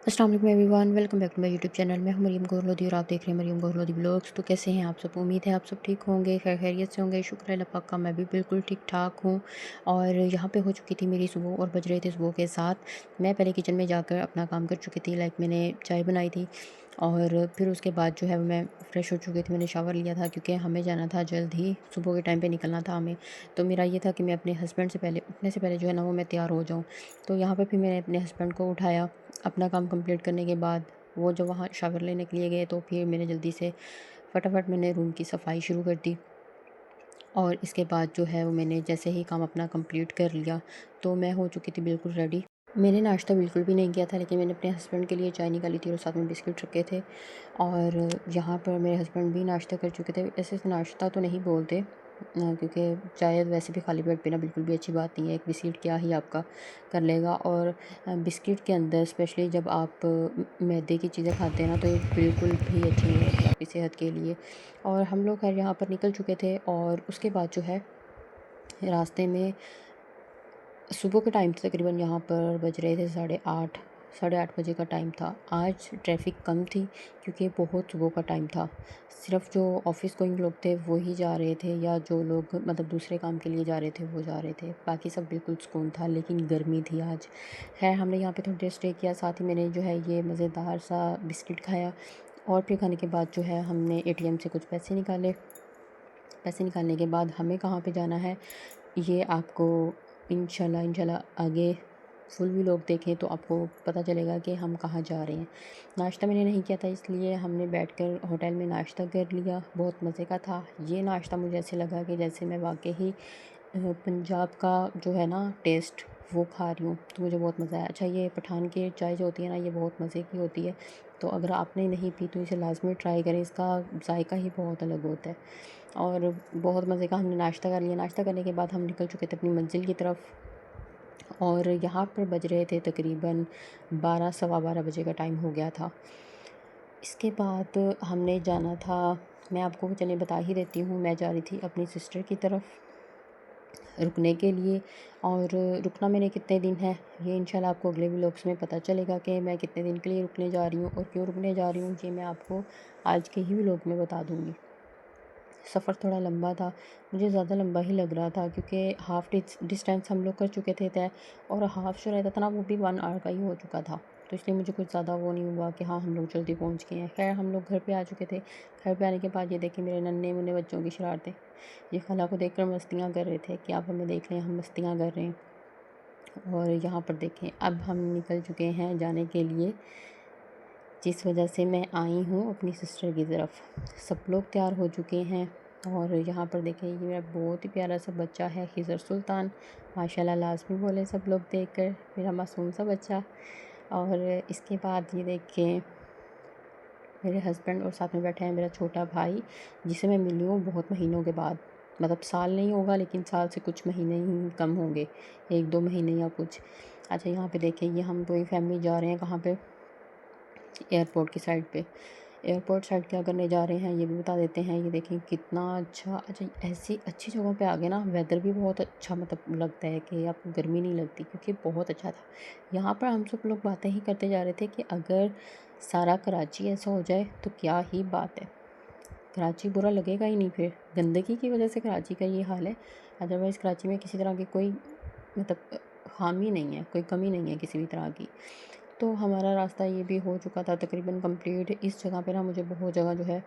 अस्सलाम वालेकुम everyone, welcome back to my YouTube channel. मैं हूं मरीम गौहर लोधी और आप देख रहे हैं मरीम गौहर लोधी ब्लॉग्स। तो कैसे हैं आप सब? उम्मीद है आप सब ठीक होंगे, खैर खैरियत से होंगे। शुक्र है अल्लाह पाक का, मैं भी बिल्कुल ठीक ठाक हूं। और यहाँ पे हो चुकी थी मेरी सुबह और बज रहे थे सुबह के 7। मैं पहले किचन में जाकर अपना काम कर चुकी थी, लाइक मैंने चाय बनाई थी और फिर उसके बाद जो है मैं फ़्रेश हो चुकी थी। मैंने शावर लिया था क्योंकि हमें जाना था, जल्द ही सुबह के टाइम पे निकलना था हमें। तो मेरा ये था कि मैं अपने हस्बैंड से पहले, उठने से पहले जो है ना वो मैं तैयार हो जाऊँ। तो यहाँ पे फिर मैंने अपने हस्बैंड को उठाया। अपना काम कंप्लीट करने के बाद वो जब वहाँ शावर लेने के लिए गए तो फिर मैंने जल्दी से फटाफट मैंने रूम की सफाई शुरू कर दी। और इसके बाद जो है वो मैंने जैसे ही काम अपना कंप्लीट कर लिया तो मैं हो चुकी थी बिल्कुल रेडी। मैंने नाश्ता बिल्कुल भी नहीं किया था, लेकिन मैंने अपने हस्बैंड के लिए चाय निकाली थी और साथ में बिस्किट रखे थे। और यहाँ पर मेरे हस्बैंड भी नाश्ता कर चुके थे। ऐसे नाश्ता तो नहीं बोलते क्योंकि चाय वैसे भी खाली पेट पीना बिल्कुल भी अच्छी बात नहीं है। एक बिस्किट क्या ही आपका कर लेगा। और बिस्किट के अंदर स्पेशली जब आप मैदे की चीज़ें खाते हैं ना, तो ये बिल्कुल भी अच्छी नहीं होती आपकी सेहत के लिए। और हम लोग खैर यहाँ पर निकल चुके थे और उसके बाद जो है रास्ते में सुबह के टाइम से तकरीबन यहाँ पर बज रहे थे 8:30, 8:30 बजे का टाइम था। आज ट्रैफ़िक कम थी क्योंकि बहुत सुबह का टाइम था। सिर्फ़ जो ऑफ़िस गोइंग लोग थे वो ही जा रहे थे, या जो लोग मतलब दूसरे काम के लिए जा रहे थे वो जा रहे थे। बाकी सब बिल्कुल सुकून था, लेकिन गर्मी थी आज। ख़ैर हमने यहाँ पे थोड़ी देर स्टे किया, साथ ही मैंने जो है ये मज़ेदार सा बिस्किट खाया। और फिर खाने के बाद जो है हमने एटीएम से कुछ पैसे निकाले। पैसे निकालने के बाद हमें कहाँ पे जाना है ये आपको इंशाल्लाह आगे फुल व्लॉग देखें तो आपको पता चलेगा कि हम कहाँ जा रहे हैं। नाश्ता मैंने नहीं किया था, इसलिए हमने बैठकर होटल में नाश्ता कर लिया। बहुत मज़े का था ये नाश्ता। मुझे ऐसे लगा कि जैसे मैं वाकई ही पंजाब का जो है ना टेस्ट वो खा रही हूँ। तो मुझे बहुत मज़ा आया। अच्छा, ये पठान की चाय जो होती है ना, ये बहुत मज़े की होती है। तो अगर आपने नहीं पी तो इसे लाजमी ट्राई करें, इसका जायका ही बहुत अलग होता है। और बहुत मज़े का हमने नाश्ता कर लिया। नाश्ता करने के बाद हम निकल चुके थे अपनी मंजिल की तरफ। और यहाँ पर बज रहे थे तकरीबन 12, सवा 12 बजे का टाइम हो गया था। इसके बाद हमने जाना था, मैं आपको चलिए बता ही देती हूँ, मैं जा रही थी अपनी सिस्टर की तरफ रुकने के लिए। और रुकना मैंने कितने दिन है ये इंशाल्लाह आपको अगले व्लॉग्स में पता चलेगा कि मैं कितने दिन के लिए रुकने जा रही हूँ और क्यों रुकने जा रही हूँ, ये मैं आपको आज के ही व्लॉग में बता दूँगी। सफ़र थोड़ा लंबा था, मुझे ज़्यादा लंबा ही लग रहा था क्योंकि हाफ़ डिस्टेंस हम लोग कर चुके थे तय, और हाफ़ जो रहता था ना वो भी 1 आवर का ही हो चुका था। तो इसलिए मुझे कुछ ज़्यादा वो नहीं हुआ कि हाँ हम लोग जल्दी पहुंच गए हैं। खैर हम लोग घर पे आ चुके थे। घर पे आने के बाद ये देखें मेरे नन्हे मुन्ने बच्चों की शरारतें। ये खाला को देखकर मस्तियाँ कर रहे थे कि आप हमें देख लें, हम मस्तियाँ कर रहे हैं। और यहाँ पर देखें अब हम निकल चुके हैं जाने के लिए, जिस वजह से मैं आई हूँ अपनी सिस्टर की तरफ। सब लोग तैयार हो चुके हैं। और यहाँ पर देखें ये मेरा बहुत ही प्यारा सा बच्चा है, खिज़र सुल्तान। माशाल्लाह लाज़मी बोले सब लोग देखकर, मेरा मासूम सा बच्चा। और इसके बाद ये देखें मेरे हस्बैंड और साथ में बैठा है मेरा छोटा भाई, जिसे मैं मिली हूँ बहुत महीनों के बाद। मतलब साल नहीं होगा, लेकिन साल से कुछ महीने ही कम होंगे, 1-2 महीने या कुछ। अच्छा यहाँ पे देखें ये हम पूरी फैमिली जा रहे हैं कहाँ पे, एयरपोर्ट की साइड पे। एयरपोर्ट साइड क्या करने जा रहे हैं ये भी बता देते हैं। ये देखें कितना अच्छा, अच्छा ऐसी अच्छी जगहों पे आ गए ना, वेदर भी बहुत अच्छा मतलब लगता है कि आपको गर्मी नहीं लगती क्योंकि बहुत अच्छा था। यहाँ पर हम सब लोग बातें ही करते जा रहे थे कि अगर सारा कराची ऐसा हो जाए तो क्या ही बात है। कराची बुरा लगेगा ही नहीं फिर, गंदगी की वजह से कराची का ये हाल है। अदरवाइज़ कराची में किसी तरह की कोई मतलब खामी नहीं है, कोई कमी नहीं है किसी भी तरह की। तो हमारा रास्ता ये भी हो चुका था तकरीबन कंप्लीट। इस जगह पे ना मुझे बहुत जगह जो है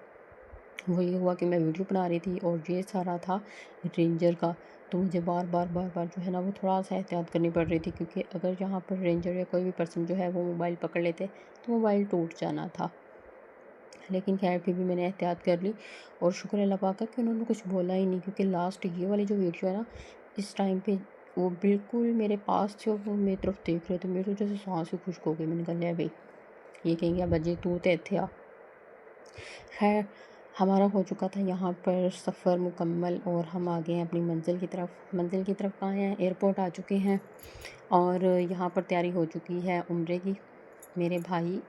वो ये हुआ कि मैं वीडियो बना रही थी और ये सारा था रेंजर का। तो मुझे बार बार जो है ना वो थोड़ा सा एहतियात करनी पड़ रही थी, क्योंकि अगर यहाँ पर रेंजर या कोई भी पर्सन जो है वो मोबाइल पकड़ लेते तो मोबाइल टूट जाना था। लेकिन खैर फिर भी मैंने एहतियात कर ली और शुक्र अल्लाह पाक का कि उन्होंने कुछ बोला ही नहीं, क्योंकि लास्ट ये वाली जो वीडियो है ना, इस टाइम पे वो बिल्कुल मेरे पास थे और वो मेरी तरफ देख रहे थे। मेरी तो जैसे सांस ही खुश्क हो गई। मैंने कहा ले भाई, ये कहेंगे अब अजय तू तो इत्थे आ। खैर हमारा हो चुका था यहाँ पर सफ़र मुकम्मल और हम आ गए हैं अपनी मंजिल की तरफ। मंजिल की तरफ कहाँ हैं, एयरपोर्ट आ चुके हैं। और यहाँ पर तैयारी हो चुकी है उम्रे की। मेरे भाई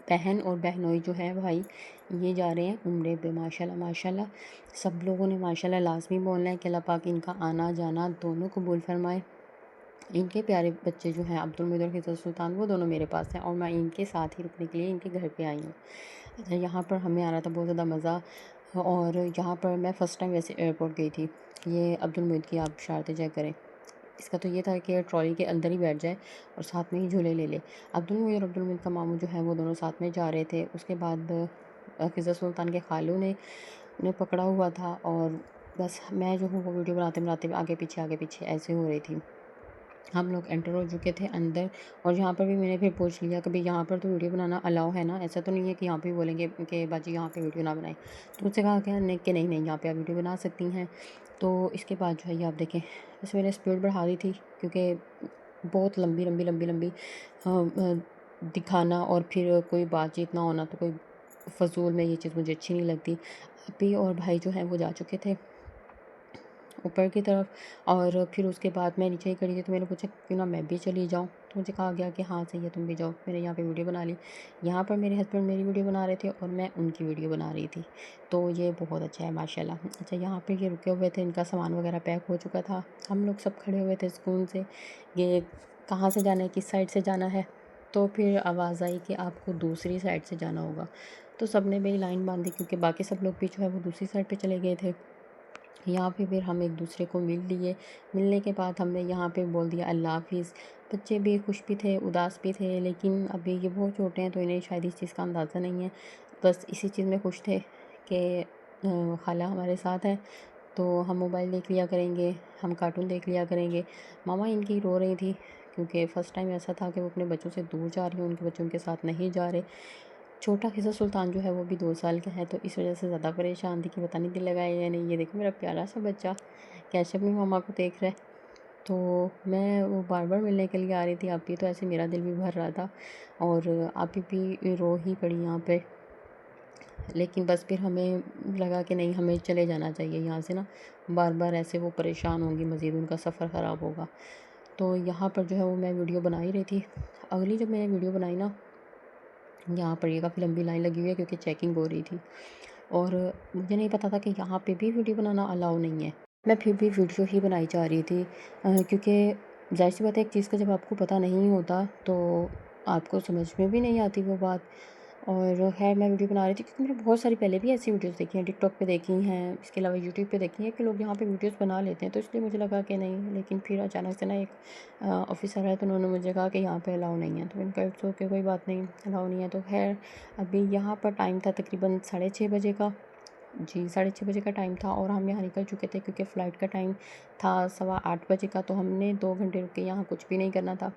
बहन और बहनोई जो है भाई, ये जा रहे हैं उम्रे पे। माशाल्लाह माशाल्लाह सब लोगों ने माशाल्लाह लाजमी बोलना है कि अल्लाह पाक इनका आना जाना दोनों कबूल फरमाए। इनके प्यारे बच्चे जो हैं अब्दुल मुईद और खिज़र सुल्तान, वो दोनों मेरे पास हैं और मैं इनके साथ ही रुकने के लिए इनके घर पे आई हूँ। अच्छा, यहाँ पर हमें आ रहा था बहुत ज़्यादा मज़ा और यहाँ पर मैं फ़र्स्ट टाइम वैसे एयरपोर्ट गई थी। ये अब्दुल मुईद की आप शरारतें चेक करें। इसका तो ये था कि ट्रॉली के अंदर ही बैठ जाए और साथ में ही झूले ले ले। अब्दुल मुईद और अब्दुल मुईद का मामू जो है वो दोनों साथ में जा रहे थे। उसके बाद खिज़र सुल्तान के खालू ने उन्हें पकड़ा हुआ था और बस मैं जो हूँ वो वीडियो बनाते-बनाते आगे पीछे ऐसे हो रही थी। हम लोग एंटर हो चुके थे अंदर और यहाँ पर भी मैंने फिर पूछ लिया कि भाई यहाँ पर तो वीडियो बनाना अलाउ है ना? ऐसा तो नहीं है कि यहाँ पे बोलेंगे कि बाजी यहाँ पे वीडियो ना बनाएं। तो मुझसे कहा गया नहीं कि नहीं यहाँ पे आप वीडियो बना सकती हैं। तो इसके बाद जो है ये आप देखें, वैसे मैंने स्पीड बढ़ा दी थी क्योंकि बहुत लंबी दिखाना और फिर कोई बातचीत ना होना, तो कोई फ़ज़ूल में ये चीज़ मुझे अच्छी नहीं लगती। अभी और भाई जो हैं वो जा चुके थे ऊपर की तरफ और फिर उसके बाद मैं नीचे ही खड़ी थी, तो मैंने पूछा क्यों ना मैं भी चली जाऊँ? तो मुझे कहा गया कि हाँ सही है, तुम भी जाओ। मैंने यहाँ पे वीडियो बना ली। यहाँ पर मेरे हस्बैंड मेरी वीडियो बना रहे थे और मैं उनकी वीडियो बना रही थी। तो ये बहुत अच्छा है माशाल्लाह। अच्छा, यहाँ पे ये रुके हुए थे, इनका सामान वगैरह पैक हो चुका था। हम लोग सब खड़े हुए थे सुकून से। ये कहाँ से जाना है, किस साइड से जाना है? तो फिर आवाज़ आई कि आपको दूसरी साइड से जाना होगा। तो सब ने मेरी लाइन बाँधी क्योंकि बाकी सब लोग भी जो है वो दूसरी साइड पे चले गए थे। यहाँ पे फिर हम एक दूसरे को मिल लिए। मिलने के बाद हमने यहाँ पे बोल दिया अल्लाह हाफ़िज़। बच्चे भी खुश भी थे, उदास भी थे, लेकिन अभी ये बहुत छोटे हैं तो इन्हें शायद इस चीज़ का अंदाज़ा नहीं है। बस इसी चीज़ में खुश थे कि खाला हमारे साथ है, तो हम मोबाइल देख लिया करेंगे, हम कार्टून देख लिया करेंगे। मामा इनकी रो रही थी क्योंकि फ़र्स्ट टाइम ऐसा था कि वो अपने बच्चों से दूर जा रही हैं, उनके बच्चों उनके साथ नहीं जा रहे। छोटा खिज़र सुल्तान जो है वो भी 2 साल का है, तो इस वज़ह से ज़्यादा परेशान थी कि पता नहीं दिल लगाए या नहीं। ये देखो मेरा प्यारा सा बच्चा कैसे अपनी मम्मा को देख रहा है। तो मैं वो बार-बार मिलने के लिए आ रही थी, अभी तो ऐसे मेरा दिल भी भर रहा था और अभी भी रो ही पड़ी यहाँ पे। लेकिन बस फिर हमें लगा कि नहीं, हमें चले जाना चाहिए यहाँ से ना, बार-बार ऐसे वो परेशान होंगी, मज़ीद उनका सफ़र ख़राब होगा। तो यहाँ पर जो है वो मैं वीडियो बना ही रही थी। अगली जब मैंने वीडियो बनाई ना, यहाँ पर ये काफ़ी लंबी लाइन लगी हुई है क्योंकि चेकिंग हो रही थी और मुझे नहीं पता था कि यहाँ पे भी वीडियो बनाना अलाउ नहीं है। मैं फिर भी वीडियो ही बनाई जा रही थी क्योंकि ज़ाहिर-सी बात है, एक चीज़ का जब आपको पता नहीं होता तो आपको समझ में भी नहीं आती वो बात। और ख़ैर मैं वीडियो बना रही थी क्योंकि मैंने बहुत सारी पहले भी ऐसी वीडियोज़ देखी हैं, टिकटॉक पे देखी हैं, इसके अलावा यूट्यूब पे देखी हैं कि लोग यहाँ पे वीडियोज़ बना लेते हैं, तो इसलिए मुझे लगा कि नहीं। लेकिन फिर अचानक से ना एक ऑफ़िसर आए तो उन्होंने मुझे कहा कि यहाँ पे अलाउ नहीं है, तो मैंने कहा इट्स ओके, कोई बात नहीं, अलाउ नहीं है। तो ख़ैर अभी यहाँ पर टाइम था तकरीबन 6:30 बजे का। जी, 6:30 बजे का टाइम था और हम यहाँ निकल चुके थे क्योंकि फ़्लाइट का टाइम था 8:15 बजे का, तो हमने 2 घंटे रुक के यहाँ कुछ भी नहीं करना था।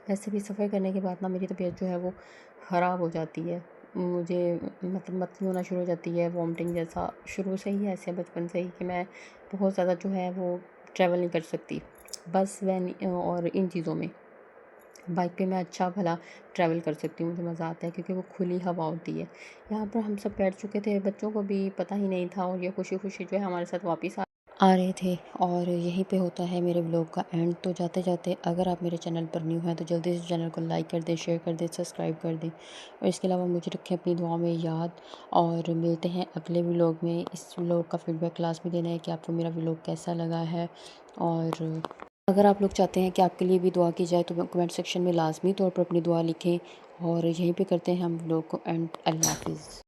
वैसे भी सफ़र करने के बाद ना मेरी तबीयत जो है वो ख़राब हो जाती है। मुझे मतलब मतली होना शुरू हो जाती है, वॉमिटिंग जैसा शुरू से ही ऐसे बचपन से ही कि मैं बहुत ज़्यादा जो है वो ट्रैवल नहीं कर सकती। बस वैन और इन चीज़ों में। बाइक पे मैं अच्छा भला ट्रैवल कर सकती हूँ, मुझे मज़ा आता है क्योंकि वो खुली हवा होती है। यहाँ पर हम सब बैठ चुके थे, बच्चों को भी पता ही नहीं था और ये खुशी-खुशी जो है हमारे साथ वापस आ रहे थे और यहीं पे होता है मेरे व्लॉग का एंड। तो जाते-जाते अगर आप मेरे चैनल पर न्यू हैं तो जल्दी से चैनल को लाइक कर दें, शेयर कर दें, सब्सक्राइब कर दें और इसके अलावा मुझे रखें अपनी दुआ में याद। और मिलते हैं अगले व्लॉग में। इस व्लॉग का फीडबैक लाज़मी देना है कि आपको मेरा व्लॉग कैसा लगा है और अगर आप लोग चाहते हैं कि आपके लिए भी दुआ की जाए तो कमेंट सेक्शन में लाज़मी तौर पर अपनी दुआ लिखें और यहीं पे करते हैं हम व्लॉग को एंड। अल्लाह हाफ़िज़।